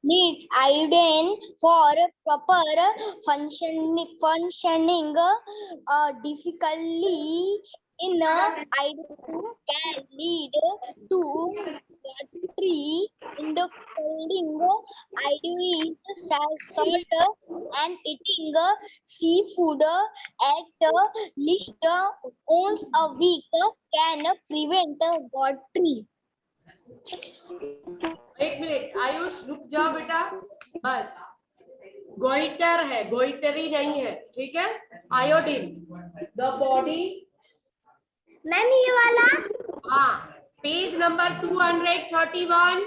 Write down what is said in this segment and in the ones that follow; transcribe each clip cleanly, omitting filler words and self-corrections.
needs iodine for proper functioning. Difficulty in iodine can lead to watery indoctoring iodine salt and eating seafood at least once a week can prevent watery. एक minute Ayush रुक जाओ बेटा, बस goitre है, गोइटरी नहीं है, ठीक है। आयोडीन, द बॉडी, मैम ये वाला हाँ, page number 231,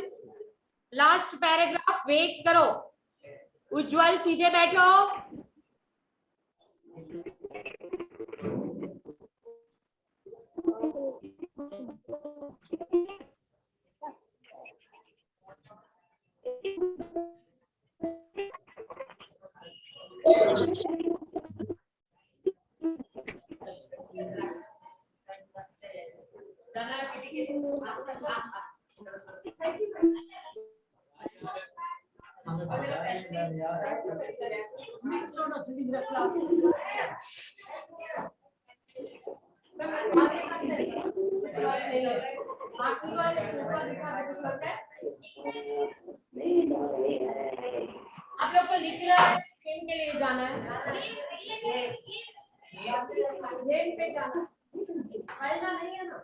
last paragraph. Wait करो, उज्जवल सीधे बैठो। आप लोग को लिखना है, किन के लिए जाना है, ट्रेन पे जाना, पढ़ना नहीं है ना।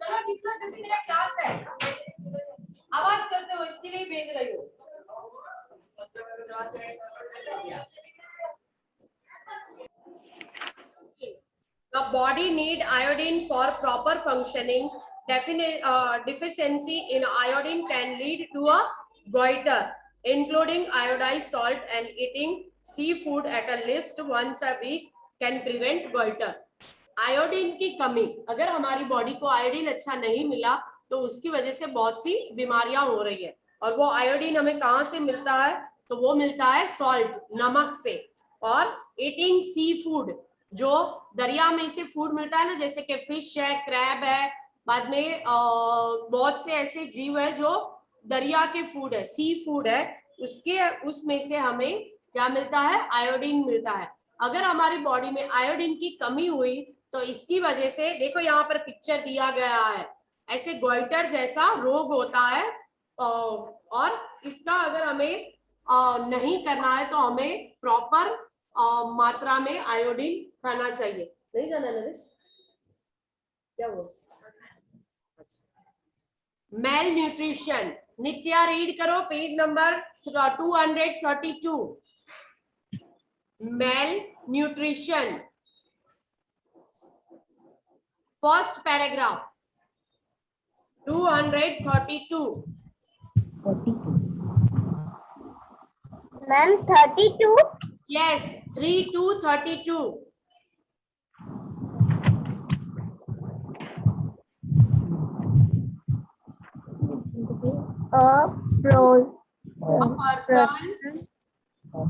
चलो लिखना जल्दी, मेरा क्लास है। आवाज करते हो इसीलिए भेज रही हो। The body need iodine for proper functioning. Deficiency in iodine can lead to a goiter, including iodized salt, and eating seafood at a least once a week can prevent goiter. Iodine की कमी, अगर हमारी body को iodine अच्छा नहीं मिला तो उसकी वजह से बहुत सी बीमारियां हो रही है। और वो आयोडीन हमें कहाँ से मिलता है, तो वो मिलता है सॉल्ट, नमक से। और ईटिंग सी फूड, जो दरिया में से फूड मिलता है ना, जैसे कि फिश है, क्रैब है, बाद में बहुत से ऐसे जीव है जो दरिया के फूड है, सी फूड है, उसमें से हमें क्या मिलता है, आयोडीन मिलता है। अगर हमारी बॉडी में आयोडीन की कमी हुई तो इसकी वजह से, देखो यहाँ पर पिक्चर दिया गया है, ऐसे गोइटर जैसा रोग होता है। और इसका अगर हमें नहीं करना है तो हमें प्रॉपर मात्रा में आयोडीन खाना चाहिए। नहीं जाना नरेश, क्या हुआ? मेल न्यूट्रिशन, नित्या रीड करो page number 232। Mail nutrition, first paragraph 232। Ma'am 32। Yes, 3232।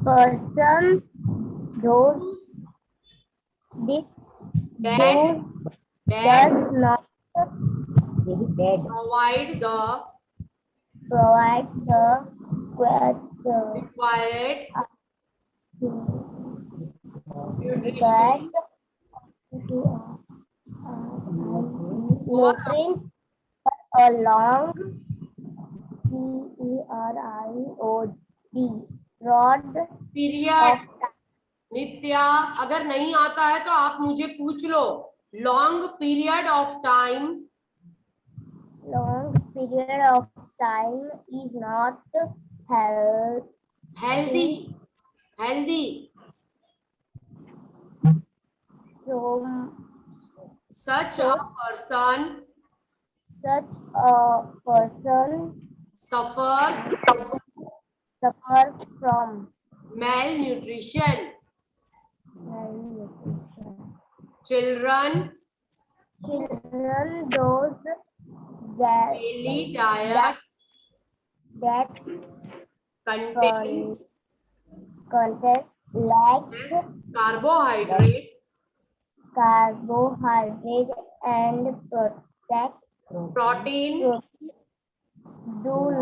person those that does not provide the required nutrition nutrients for a long period. Nitya, अगर नहीं आता है तो आप मुझे पूछ लो। Long period of time, long period of time is not healthy. So Such a person suffers from malnutrition. Children those daily diet that contains less carbohydrate and protein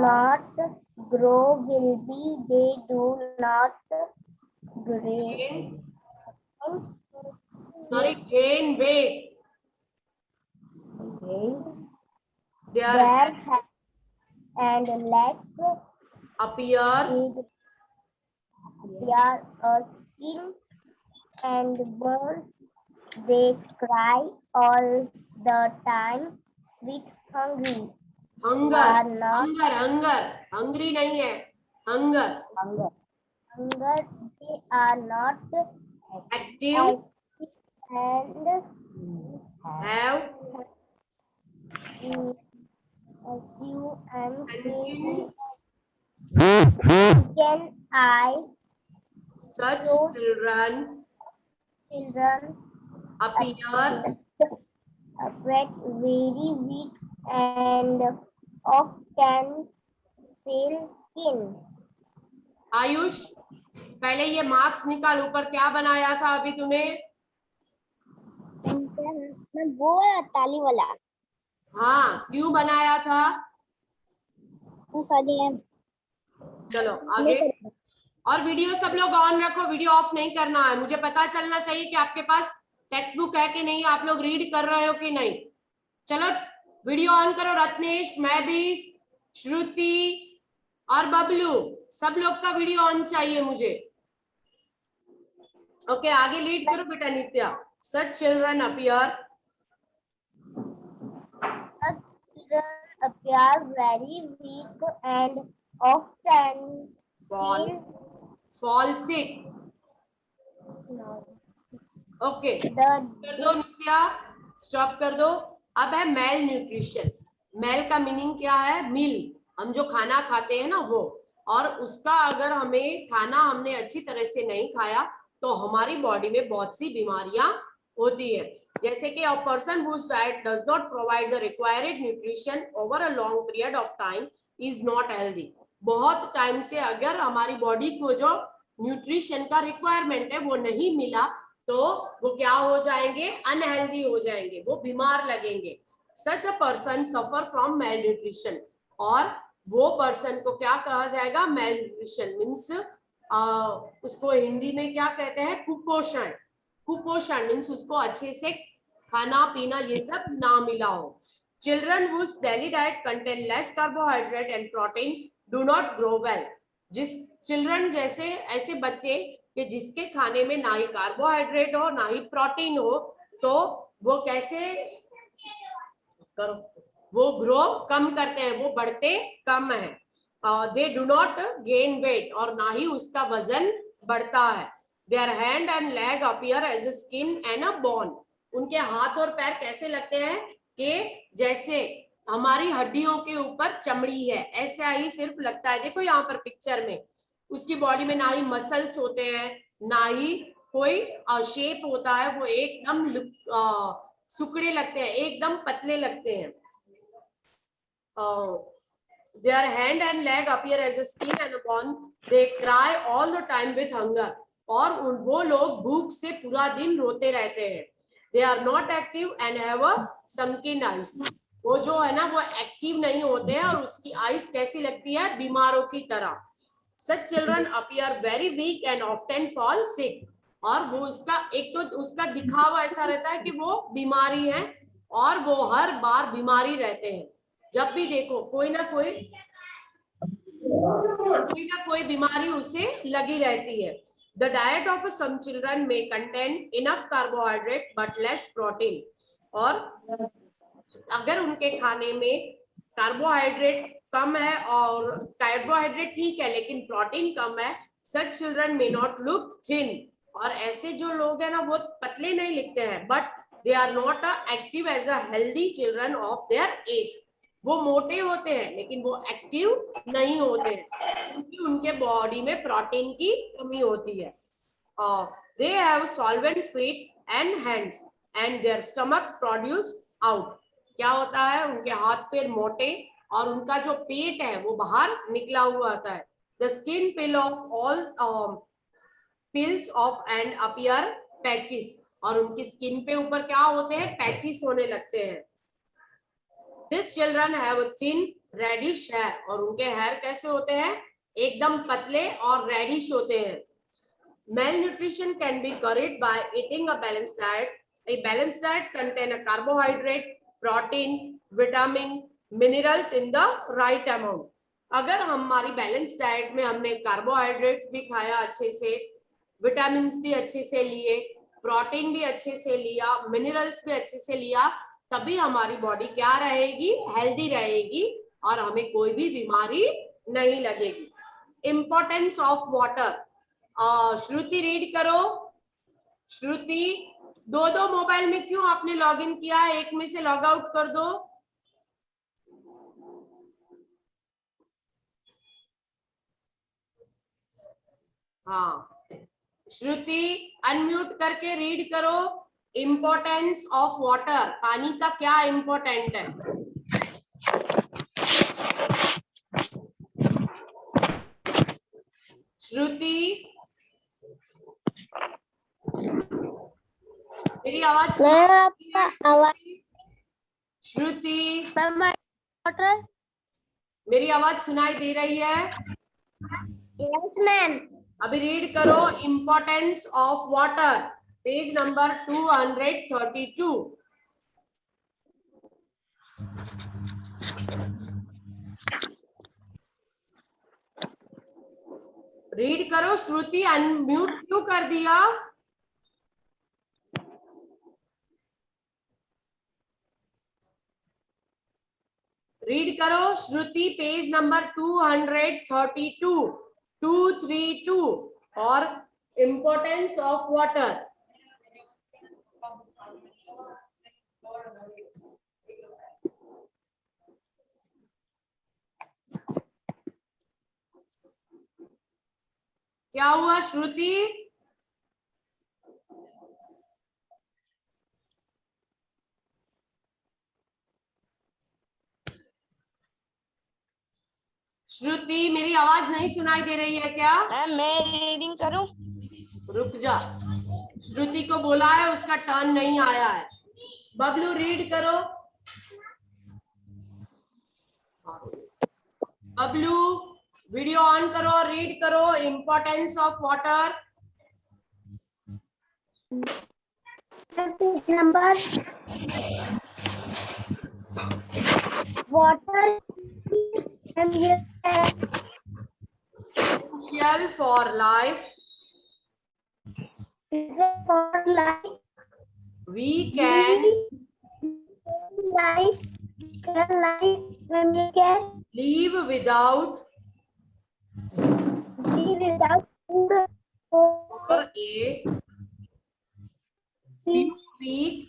not grow will be they do not gain weight. Their their head and legs appear a skin and birds they cry all the time with hungry hunger. are not Hungry नहीं है, hunger. hunger they are not Active and have you and and can I such So- children children appear very weak and often pale skin. Ayush, पहले ये marks निकाल, ऊपर क्या बनाया था अभी तूने? मैं वो ताली वाला हाँ, क्यों बनाया था? चलो आगे। और वीडियो सब लोग ऑन रखो, वीडियो ऑफ नहीं करना है। मुझे पता चलना चाहिए कि आपके पास टेक्स्ट बुक है कि नहीं, आप लोग रीड कर रहे हो कि नहीं। चलो वीडियो ऑन करो। रत्नेश, महबीस, श्रुति और बबलू, सब लोग का वीडियो ऑन चाहिए मुझे। ओके, आगे लीड करो बेटा Nitya. Such children appear appear very weak and often fall sick. Okay, कर दो नित्या, स्टॉप कर दो। अब है मेल न्यूट्रिशन। मेल का मीनिंग क्या है? मील, हम जो खाना खाते हैं ना वो, और उसका अगर हमें खाना हमने अच्छी तरह से नहीं खाया तो हमारी बॉडी में बहुत सी बीमारियां होती है। जैसे कि a person whose diet does not provide the required nutrition over a long period of time is not healthy. बहुत टाइम से अगर हमारी बॉडी को जो न्यूट्रिशन का रिक्वायरमेंट है वो नहीं मिला तो वो क्या हो जाएंगे? अनहेल्दी हो जाएंगे, वो बीमार लगेंगे। Such a person suffer from malnutrition, और वो पर्सन को क्या कहा जाएगा? मेल न्यूट्रिशन मीन्स उसको हिंदी में क्या कहते हैं? कुपोषण। कुपोषण मीन्स उसको अच्छे से खाना पीना ये सब ना मिला हो। Children whose daily diet contain less carbohydrate and protein do not grow well. जिस चिल्ड्रन जैसे ऐसे बच्चे कि जिसके खाने में ना ही कार्बोहाइड्रेट हो ना ही प्रोटीन हो, तो वो कैसे करो? वो ग्रो कम करते हैं, वो बढ़ते कम है। They do not gain weight, और ना ही उसका वजन बढ़ता है। Their hand and leg appear as a skin and a bone. उनके हाथ और पैर कैसे लगते हैं? कि जैसे हमारी हड्डियों के ऊपर चमड़ी है, ऐसा ही सिर्फ लगता है। देखो यहाँ पर पिक्चर में उसकी बॉडी में ना ही मसल्स होते हैं ना ही कोई शेप होता है, वो एकदम सुकड़े लगते हैं, एकदम पतले लगते हैं। Their hand and leg appear as a skin and a bone. They cry all the time with hunger. और वो लोग भूख से पूरा दिन रोते रहते हैं। They are not active and have a sunken eyes. वो जो है ना वो एक्टिव नहीं होते हैं और उसकी आईज कैसी लगती है? बीमारों की तरह। Such children appear very weak and often fall sick. और वो उसका एक तो उसका दिखावा ऐसा रहता है कि वो बीमारी है और वो हर बार बीमारी रहते हैं। जब भी देखो कोई ना कोई बीमारी उसे लगी रहती है। The diet of some children may contain enough carbohydrate but less protein. और अगर उनके खाने में कार्बोहाइड्रेट कम है और कार्बोहाइड्रेट ठीक है लेकिन प्रोटीन कम है, such children may not look thin. और ऐसे जो लोग हैं ना वो पतले नहीं लिखते हैं, but they are not active as a healthy children of their age. वो मोटे होते हैं लेकिन वो एक्टिव नहीं होते हैं क्योंकि उनके बॉडी में प्रोटीन की कमी होती है। They have solvent feet and hands and their stomach produce out. क्या होता है? उनके हाथ पैर मोटे और उनका जो पेट है वो बाहर निकला हुआ आता है। The skin peel off all peels off and appear patches. और उनकी स्किन पे ऊपर क्या होते हैं? पैचेस होने लगते हैं। These children have a thin reddish है, और उनके हेयर कैसे होते हैं, एकदम पतले और रेडिश होते हैं। Malnutrition can be cured by eating a balanced diet. A balanced diet contain a carbohydrate, protein, vitamin, minerals in the right amount. अगर हमारी बैलेंस डाइट में हमने कार्बोहाइड्रेट्स भी खाया अच्छे से, विटामिन भी अच्छे से लिए, प्रोटीन भी अच्छे से लिया, मिनरल्स भी अच्छे से लिया, तभी हमारी बॉडी क्या रहेगी, हेल्दी रहेगी और हमें कोई भी बीमारी नहीं लगेगी। Importance of water, Shruti read करो। श्रुति, दो मोबाइल में क्यों आपने लॉग इन किया है, एक में से लॉग आउट कर दो। हाँ, श्रुति अनम्यूट करके रीड करो। इंपॉर्टेंस ऑफ वाटर, पानी का क्या इंपॉर्टेंट है। श्रुति, मेरी आवाज श्रुति, मेरी आवाज सुनाई दे रही है? Yes ma'am. अभी रीड करो importance of water, page number 232। Read करो। श्रुति अनम्यूट क्यों कर दिया? रीड करो श्रुति, पेज नंबर 232, 232 और इंपॉर्टेंस ऑफ वाटर। क्या हुआ श्रुति? श्रुति, मेरी आवाज नहीं सुनाई दे रही है क्या? मैं रीडिंग करूं? रुक जा, श्रुति को बोला है, उसका टर्न नहीं आया है। बबलू रीड करो। बबलू वीडियो ऑन करो और रीड करो importance of water. Number water essential for life. We can live without food for a few weeks,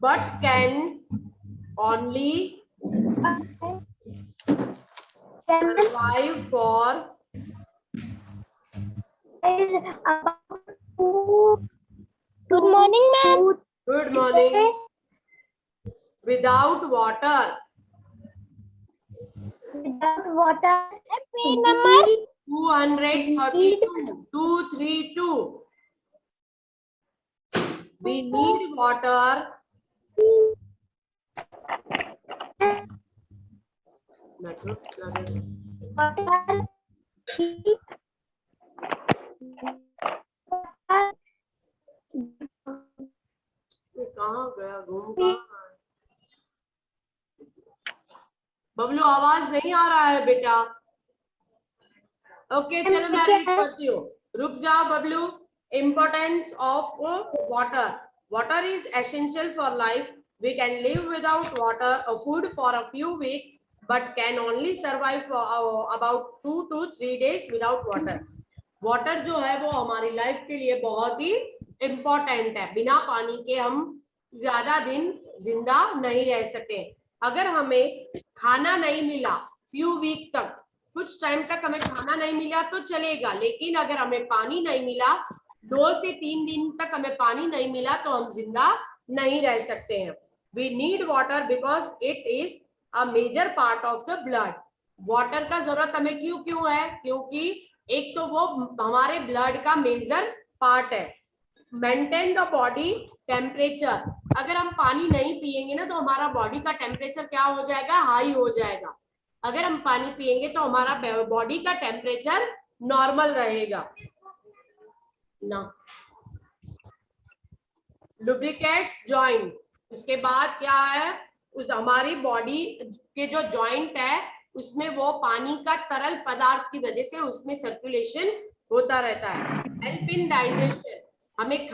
but can only survive for Good morning, ma'am. good morning, without water. Without water. Number 232, 232. We need water. कहाँ गया, घूम कहाँ? बबलू आवाज नहीं आ रहा है बेटा। Okay चलो मैं रीड करती हूँ, रुक जाओ Bablu. Importance of water, water is essential for life. We can live without water, food for a few weeks, but can only survive for about 2 to 3 days without water. Water जो है वो हमारी लाइफ के लिए बहुत ही इम्पोर्टेंट है। बिना पानी के हम ज्यादा दिन जिंदा नहीं रह सकते। अगर हमें खाना नहीं मिला फ्यू वीक तक, कुछ टाइम तक हमें खाना नहीं मिला तो चलेगा, लेकिन अगर हमें पानी नहीं मिला 2 से 3 दिन तक हमें पानी नहीं मिला तो हम जिंदा नहीं रह सकते हैं। We need water because it is a major part of the blood. Water का जरूरत हमें क्यों है? क्योंकि एक तो वो हमारे ब्लड का मेजर पार्ट है। Maintain the body temperature. अगर हम पानी नहीं पिएंगे ना तो हमारा बॉडी का टेम्परेचर क्या हो जाएगा, हाई हो जाएगा। अगर हम पानी पिएंगे तो हमारा बॉडी का टेम्परेचर नॉर्मल रहेगा ना। लुब्रिकेट्स जॉइंट, उसके बाद क्या है, उस हमारी बॉडी के जो जॉइंट है उसमें वो पानी का तरल पदार्थ की वजह से उसमें सर्कुलेशन होता रहता है। हेल्प इन डाइजेशन, हमें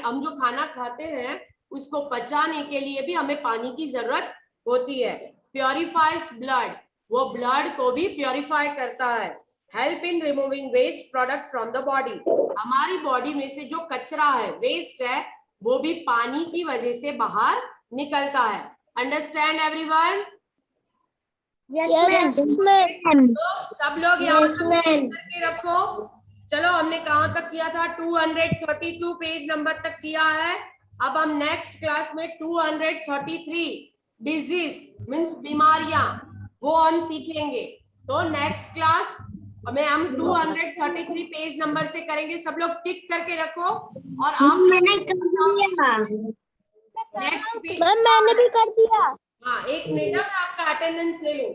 हम जो खाना खाते हैं उसको पचाने के लिए भी हमें पानी की जरूरत होती है। प्योरीफाइज ब्लड, वो ब्लड को भी प्योरीफाई करता है। Help in removing waste product from the body, हमारी बॉडी में से जो कचरा है, वेस्ट है, वो भी पानी की वजह से बाहर निकलता है। Understand everyone? Yes, ma'am. तो सब लोग यहाँ करके रखो। चलो, हमने कहाँ तक किया था, 232 पेज नंबर तक किया है। अब हम नेक्स्ट क्लास में 233 डिजीज मीन्स बीमारियां, वो हम सीखेंगे। तो नेक्स्ट क्लास हमें हम 233 पेज नंबर से करेंगे। सब लोग टिक करके रखो। और आप मैंने कर दिया। नेक्स्ट पेज, मैम मैंने भी कर दिया। हाँ, 1 मिनट में आपका अटेंडेंस ले लूं।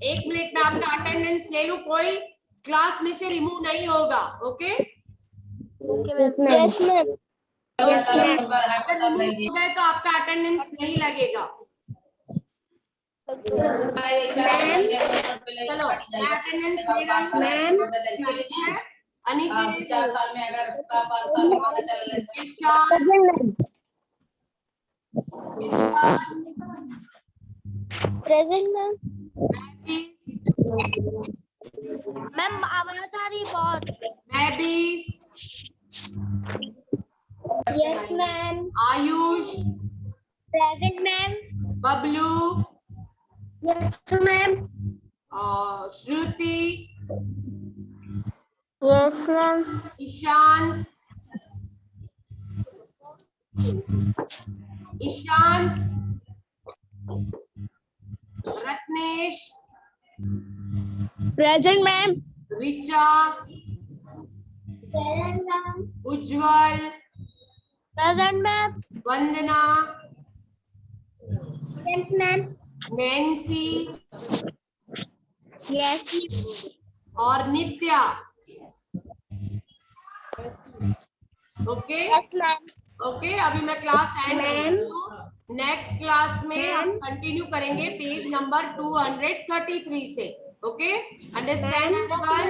1 मिनट में आपका अटेंडेंस ले लूं, कोई क्लास में से रिमूव नहीं होगा। ओके? Yes ma'am. अगर रिमूव हो गए तो आपका अटेंडेंस नहीं लगेगा। चलो, मैं अटेंडेंस ले रहा हूँ मैम। अनिकेत, 4 साल में अगर 5 साल में पता चला प्रेजेंट मैम। मैम आवाज आ रही बहुत। Yes ma'am. Ayush, present ma'am. Bablu, yes ma'am. Shruti, yes ma'am. Ishant, Ratnesh, present ma'am. Richa, present ma'am. Ujjwal, present ma'am. Vandana, present ma'am. Nancy yes और नित्या। Okay ma'am. ओके, अभी मैं क्लास एंड करती हूँ। नेक्स्ट क्लास में हम कंटिन्यू करेंगे पेज नंबर 233 से। Okay, understand everyone?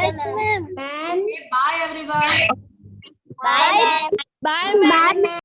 Yes ma'am. Bye everyone. Bye.